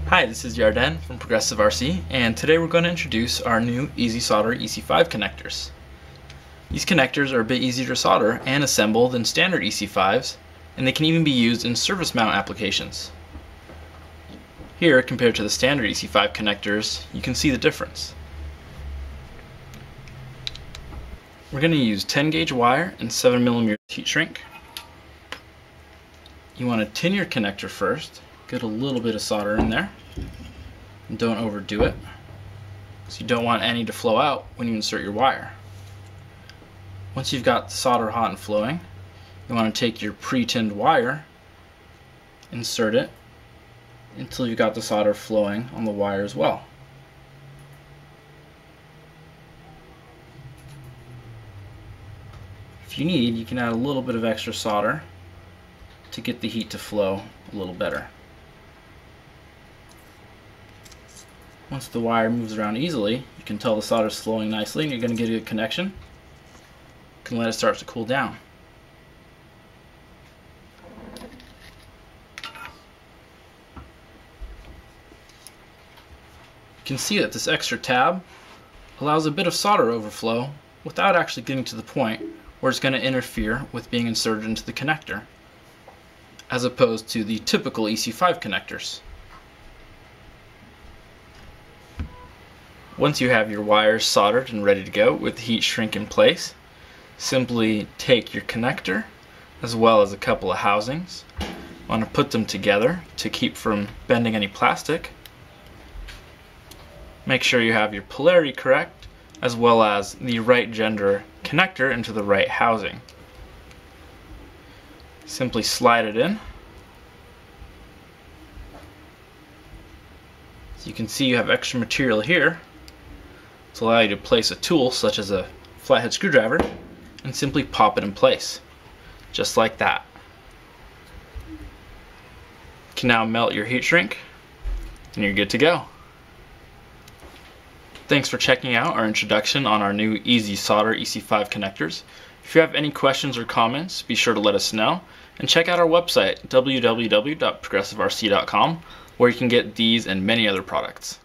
Hi, this is Yarden from Progressive RC, and today we're going to introduce our new Easy Solder EC5 connectors. These connectors are a bit easier to solder and assemble than standard EC5s, and they can even be used in surface mount applications. Here, compared to the standard EC5 connectors, you can see the difference. We're going to use 10 gauge wire and 7mm heat shrink. You want to tin your connector first. Get a little bit of solder in there, and don't overdo it, because you don't want any to flow out when you insert your wire. Once you've got the solder hot and flowing, you want to take your pre-tinned wire, insert it until you've got the solder flowing on the wire as well. If you need, you can add a little bit of extra solder to get the heat to flow a little better. Once the wire moves around easily, you can tell the solder is flowing nicely and you're going to get a good connection. You can let it start to cool down. You can see that this extra tab allows a bit of solder overflow without actually getting to the point where it's going to interfere with being inserted into the connector, as opposed to the typical EC5 connectors. Once you have your wires soldered and ready to go with the heat shrink in place, simply take your connector as well as a couple of housings. You want to put them together to keep from bending any plastic. Make sure you have your polarity correct as well as the right gender connector into the right housing. Simply slide it in. So you can see you have extra material here to allow you to place a tool such as a flathead screwdriver and simply pop it in place, just like that. You can now melt your heat shrink and you're good to go. Thanks for checking out our introduction on our new Easy Solder EC5 connectors. If you have any questions or comments, be sure to let us know, and check out our website www.progressiverc.com, where you can get these and many other products.